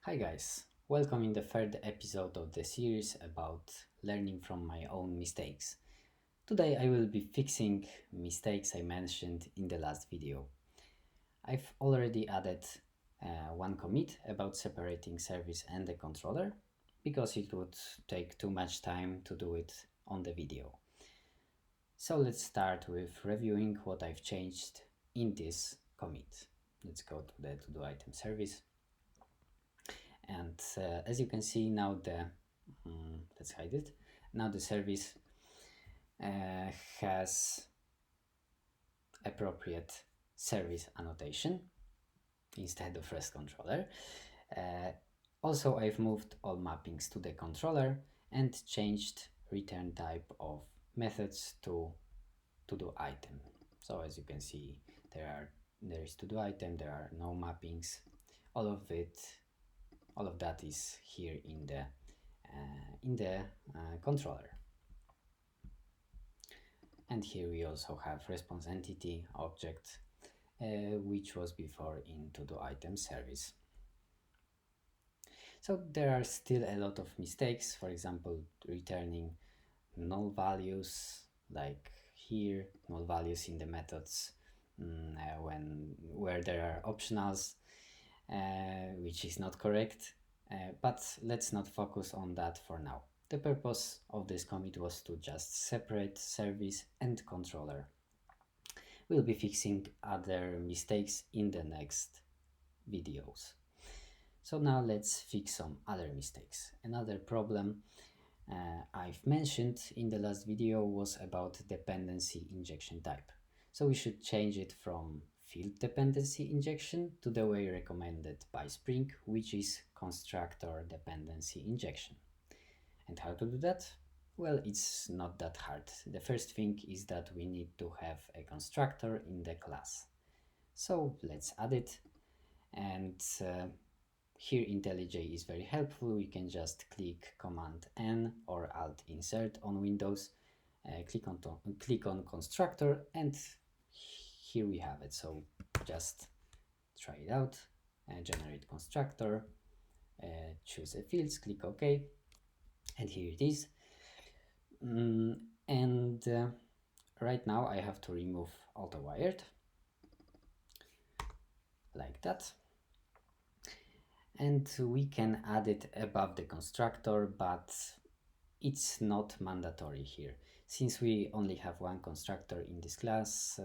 Hi guys, welcome in the third episode of the series about learning from my own mistakes. Today I will be fixing mistakes I mentioned in the last video. I've already added one commit about separating service and the controller because it would take too much time to do it on the video. So let's start with reviewing what I've changed in this commit. Let's go to the to-do item service. And as you can see now let's hide it. Now the service has appropriate service annotation instead of REST controller. Uh, Also, I've moved all mappings to the controller and changed return type of methods to do item. So as you can see, there is to do item, there are no mappings. All of it, all of that is here in the controller. And here we also have response entity object, which was before in to do item service. So there are still a lot of mistakes, for example, returning null values, like here, null values in the methods where there are optionals, which is not correct. But let's not focus on that for now. The purpose of this commit was to just separate service and controller. We'll be fixing other mistakes in the next videos. So now let's fix some other mistakes. Another problem I've mentioned in the last video was about dependency injection type. So we should change it from field dependency injection to the way recommended by Spring, which is constructor dependency injection. And how to do that? Well, it's not that hard. The first thing is that we need to have a constructor in the class. So let's add it. And here IntelliJ is very helpful. We can just click Command N or Alt Insert on Windows, click on constructor, and here we have it. So just try it out, generate constructor, choose a fields, click OK, and here it is. And right now I have to remove auto wired like that. And we can add it above the constructor, but it's not mandatory here since we only have one constructor in this class.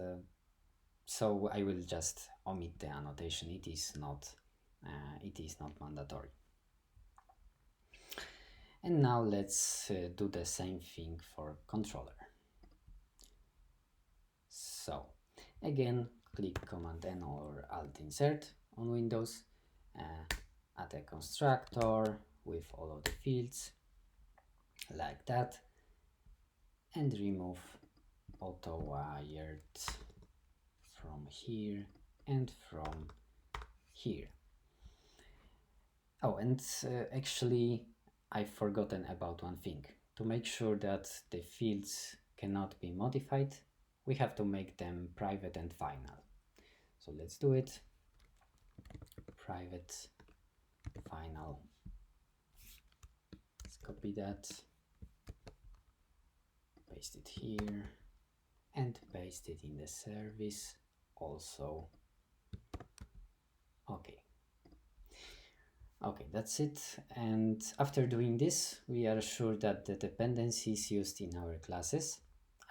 So I will just omit the annotation. It is not mandatory. And now let's do the same thing for controller. So again, click Command N or Alt Insert on Windows, add a constructor with all of the fields like that, and remove auto wired from here and from here. Oh, and actually I've forgotten about one thing. To make sure that the fields cannot be modified, we have to make them private and final. So let's do it. Private, final. Let's copy that, paste it here, and paste it in the service also. Okay, that's it. And after doing this, we are sure that the dependencies used in our classes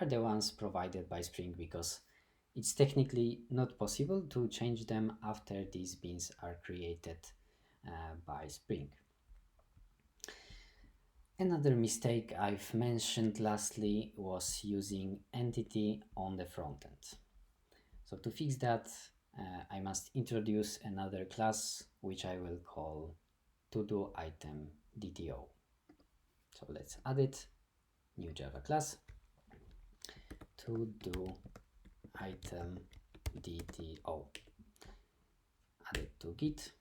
are the ones provided by Spring, because it's technically not possible to change them after these beans are created by Spring. Another mistake I've mentioned lastly was using entity on the front end. So to fix that, I must introduce another class, which I will call to-do item DTO. So let's add it, new Java class, to-do item DTO. Add it to Git.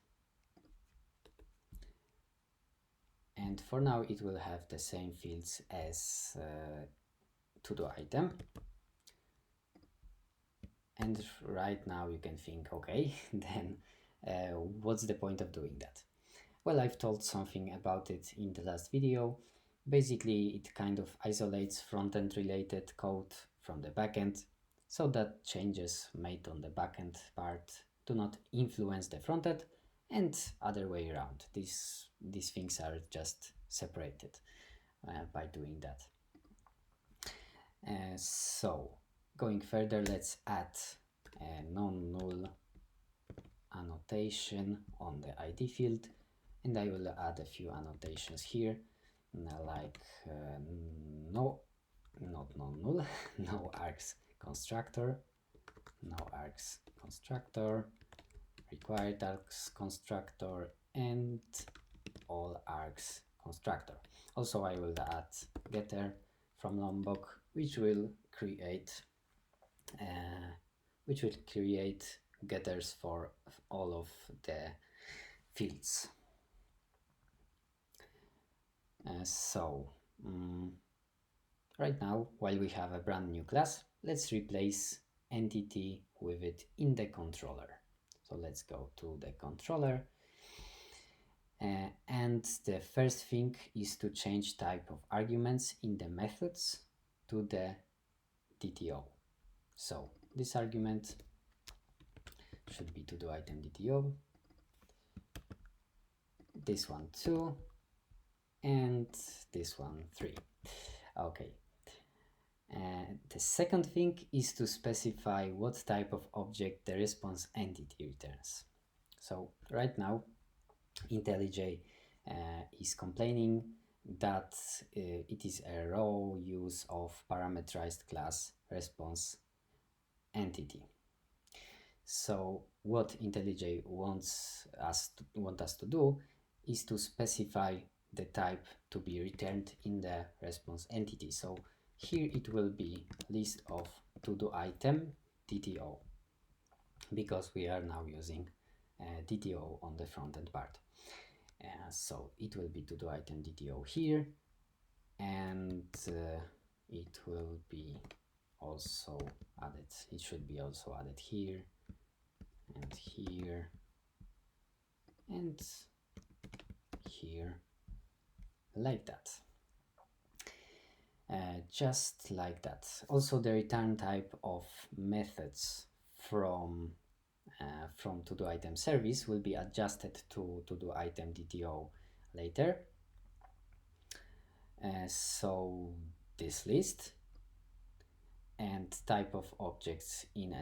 And for now, it will have the same fields as to-do item. And right now you can think, okay, then what's the point of doing that? Well, I've told something about it in the last video. Basically, it kind of isolates front-end related code from the backend, so that changes made on the backend part do not influence the frontend, and other way around. These things are just separated by doing that. So going further, let's add a non-null annotation on the ID field, and I will add a few annotations here, like no, not non-null, no args constructor, no args constructor, required args constructor, and all args constructor. Also, I will add getter from Lombok, which will create getters for all of the fields. Right now, while we have a brand new class, let's replace entity with it in the controller. So let's go to the controller. And the first thing is to change type of arguments in the methods to the DTO. So this argument should be to do item DTO, this one 2, and this one 3. Okay. The second thing is to specify what type of object the response entity returns. So right now, IntelliJ is complaining that it is a raw use of parameterized class response entity. So what IntelliJ wants us to do is to specify the type to be returned in the response entity. So here it will be list of to-do item DTO, because we are now using DTO on the front-end part. So it will be to-do item DTO here, and it will be also added. It should be also added here and here and here, like that. Just like that. Also, the return type of methods from to-do item service will be adjusted to to-do item DTO later. So this list and type of objects in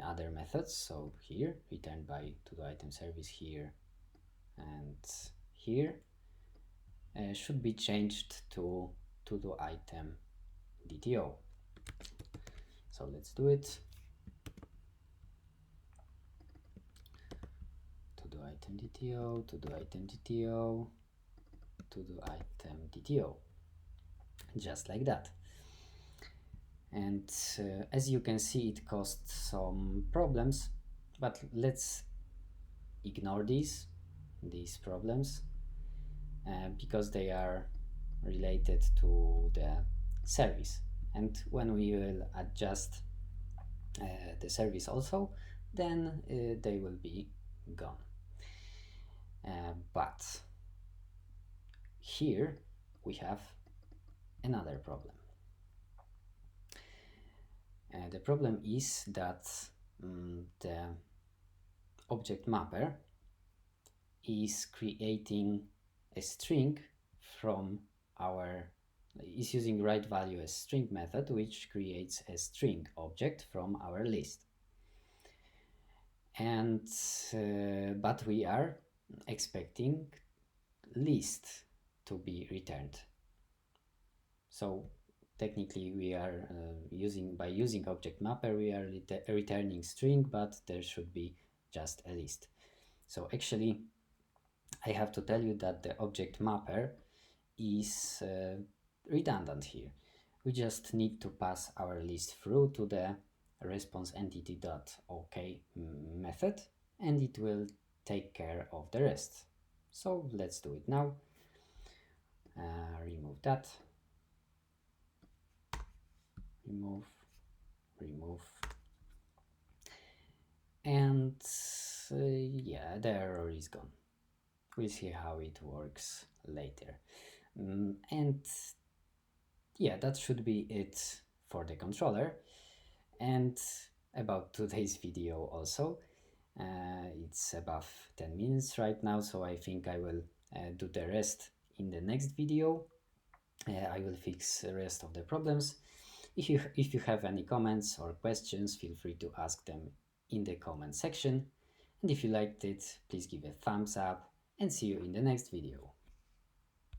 other methods. So here, returned by to-do item service here and here, should be changed to to-do item DTO. So let's do it. To-do item DTO, to-do item DTO, to-do item DTO, just like that. And as you can see, it caused some problems, but let's ignore these problems because they are related to the service. And when we will adjust the service also, then they will be gone. But here we have another problem. The problem is that the object mapper is creating a string from is using write value as string method, which creates a string object from our list. And but we are expecting list to be returned. So technically we are by using object mapper, we are returning string, but there should be just a list. So actually I have to tell you that the object mapper is redundant here. We just need to pass our list through to the response entity.ok method, and it will take care of the rest. So let's do it now. Remove that. Remove. And yeah, the error is gone. we'll see how it works later. And yeah, that should be it for the controller. And about today's video also, it's above 10 minutes right now, so I think I will do the rest in the next video. I will fix the rest of the problems. If you have any comments or questions, feel free to ask them in the comment section. And if you liked it, please give a thumbs up and see you in the next video.